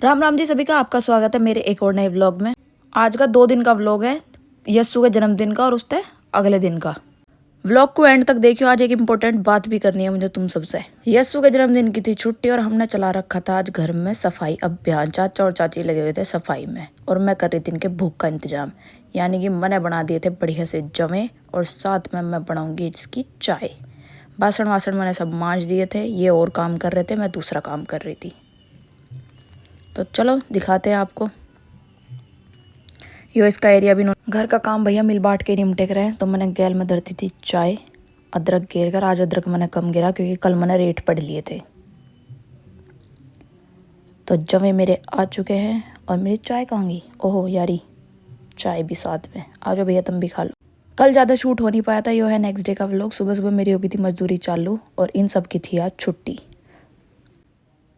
राम राम जी सभी का आपका स्वागत है मेरे एक और नए व्लॉग में। आज का 2 दिन का व्लॉग है, यस्सु के जन्मदिन का और उसके अगले दिन का। व्लॉग को एंड तक देखियो, आज एक इम्पोर्टेंट बात भी करनी है मुझे तुम सबसे। यस्सु के जन्मदिन की थी छुट्टी और हमने चला रखा था आज घर में सफाई अभियान। चाचा और चाची लगे हुए थे सफाई में और मैं कर रही थी इनके भूख का इंतजाम। यानी कि मैंने बना दिए थे बढ़िया से जमे और साथ में मैं बनाऊंगी इसकी चाय। बासन वासन मैंने सब मांज दिए थे, ये और काम कर रहे थे, मैं दूसरा काम कर रही थी। तो चलो दिखाते हैं आपको। यो इसका एरिया भी घर का काम भैया मिल बांट के निमटे रहे हैं। तो मैंने गैल में धरती थी चाय, अदरक गिर कर। आज अदरक मैंने कम गिरा क्योंकि कल मैंने रेट पढ़ लिए थे। तो जमे मेरे आ चुके हैं और मेरी चाय कहाँ गई? ओहो यारी, चाय भी साथ में। आ जाओ भैया तुम भी खा लो। कल ज़्यादा शूट हो नहीं पाया था, यो है नेक्स्ट डे का व्लॉग। सुबह सुबह मेरी हो गई थी मजदूरी चालू और इन सब की थी आज छुट्टी।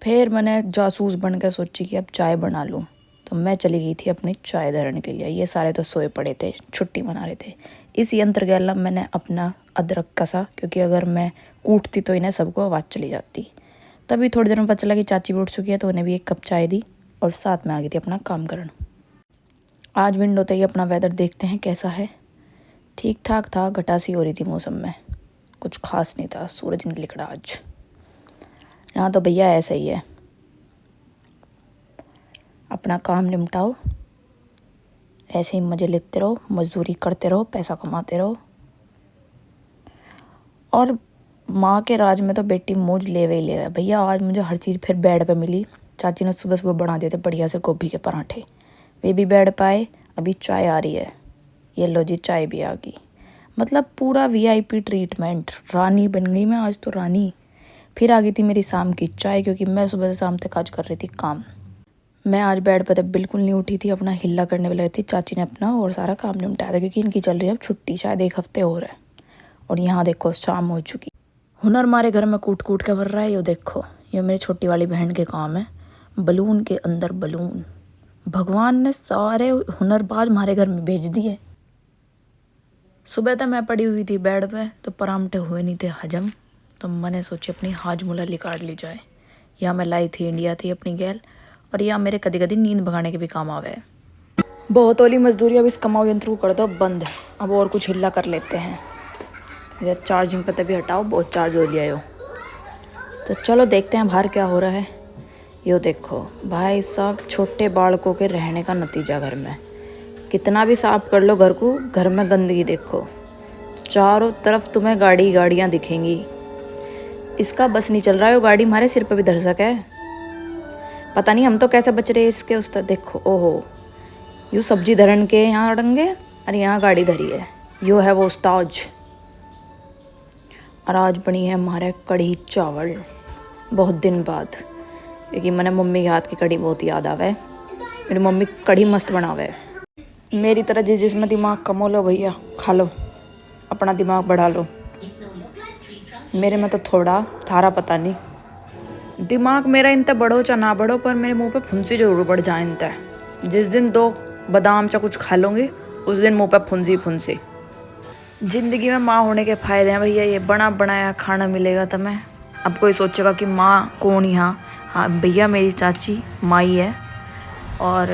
फिर मैंने जासूस बन के सोची कि अब चाय बना लूँ। तो मैं चली गई थी अपनी चाय धरने के लिए। ये सारे तो सोए पड़े थे, छुट्टी मना रहे थे। इस यंत्र के अलावा मैंने अपना अदरक कसा, क्योंकि अगर मैं कूटती तो इन्हें सबको आवाज़ चली जाती। तभी थोड़ी देर में पता चला कि चाची भी उठ चुकी है, तो उन्हें भी एक कप चाय दी और साथ में आ गई थी अपना काम करना। आज विंडो से ही अपना वेदर देखते हैं कैसा है। ठीक ठाक था, घटासी हो रही थी मौसम में, कुछ खास नहीं था। सूरज नहीं निकला आज। यहाँ तो भैया ऐसा ही है, अपना काम निपटाओ, ऐसे ही मज़े लेते रहो, मजदूरी करते रहो, पैसा कमाते रहो। और माँ के राज में तो बेटी मौज लेवे ही लेवे। भैया आज मुझे हर चीज़ फिर बेड पे मिली। चाची ने सुबह सुबह बना दिए थे बढ़िया से गोभी के पराठे, वे भी बेड पे आए। अभी चाय आ रही है, ये लो जी चाय भी आ गई। मतलब पूरा VIP ट्रीटमेंट, रानी बन गई मैं आज तो, रानी। फिर आ गई थी मेरी शाम की चाय, क्योंकि मैं सुबह से शाम तक आज कर रही थी काम। मैं आज बेड पर तब बिल्कुल नहीं उठी थी, अपना हिल्ला करने वाली थी। चाची ने अपना और सारा काम निपटाया था, क्योंकि इनकी चल रही है अब छुट्टी, शायद 1 हफ्ते और है। और यहाँ देखो शाम हो चुकी। हुनर हमारे घर में कूट कूट के भर रहा है। ये देखो, ये मेरी छोटी वाली बहन के काम है। बलून के अंदर बलून, भगवान ने सारे हुनरबाज हमारे घर में भेज दिए। सुबह तक मैं पड़ी हुई थी बेड पे, तो परामठे हुए नहीं थे हजम। तो मैंने सोची अपनी हाजमुला निकाल ली जाए। यहाँ मैं लाई थी, इंडिया थी अपनी गैल। और यह मेरे कभी कभी नींद भगाने के भी काम आवे है। बहुत ओली मजदूरी अब इस कमाऊ यंत्र को कर दो बंद। अब और कुछ हिल्ला कर लेते हैं। इधर चार्जिंग पर तभी हटाओ, बहुत चार्ज हो लिया यो। तो चलो देखते हैं बाहर क्या हो रहा है। यो देखो भाई साहब, छोटे बालकों के रहने का नतीजा। घर में कितना भी साफ कर लो घर को, घर में गंदगी देखो। चारों तरफ तुम्हें गाड़ी गाड़ियाँ दिखेंगी। इसका बस नहीं चल रहा है, वो गाड़ी हमारे सिर पर भी धर सके। पता नहीं हम तो कैसे बच रहे इसके। उस तरह देखो, ओहो, यूँ सब्जी धरन के यहाँ अड़ंगे और यहाँ गाड़ी धरी है। यो है वो उस्ताद। और आज बनी है हमारे कढ़ी चावल, बहुत दिन बाद। क्योंकि मैंने मम्मी के हाथ की कढ़ी बहुत याद आवे। मेरी मम्मी कढ़ी मस्त बनावे। मेरी तरह जिसमें दिमाग कम हो लो भैया, खा लो, अपना दिमाग बढ़ा लो। मेरे में तो थोड़ा थारा पता नहीं। दिमाग मेरा इनते बढ़ो चाहे ना बढ़ो, पर मेरे मुंह पे फुंसी जरूर बढ़ जाए इनते। जिस दिन 2 बादाम चा कुछ खा लूँगी, उस दिन मुंह पे फुंसी फुंसी। जिंदगी में माँ होने के फ़ायदे हैं भैया। ये बना बनाया खाना मिलेगा तुम्हें। अब कोई सोचेगा कि माँ कौन यहाँ? हाँ भैया, मेरी चाची माई है। और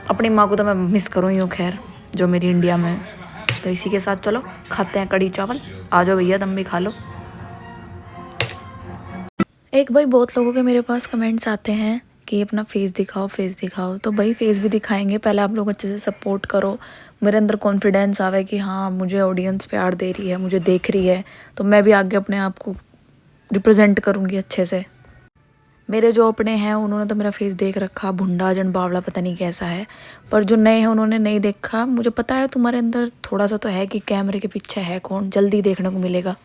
अपनी माँ को तो मैं मिस करूँ यूँ, खैर जो मेरी इंडिया में है। तो इसी के साथ चलो खाते हैं कढ़ी चावल। आ जाओ भैया तुम भी खा लो। एक भाई, बहुत लोगों के मेरे पास कमेंट्स आते हैं कि अपना फेस दिखाओ, फेस दिखाओ। तो भाई फेस भी दिखाएंगे, पहले आप लोग अच्छे से सपोर्ट करो। मेरे अंदर कॉन्फिडेंस आवे कि हाँ मुझे ऑडियंस प्यार दे रही है, मुझे देख रही है, तो मैं भी आगे अपने आप को रिप्रेजेंट करूँगी अच्छे से। मेरे जो अपने हैं उन्होंने तो मेरा फेस देख रखा, भुंडा जन बावला पता नहीं कैसा है। पर जो नए हैं उन्होंने नहीं देखा। मुझे पता है तुम्हारे अंदर थोड़ा सा तो है कि कैमरे के पीछे है कौन, जल्दी देखने को मिलेगा।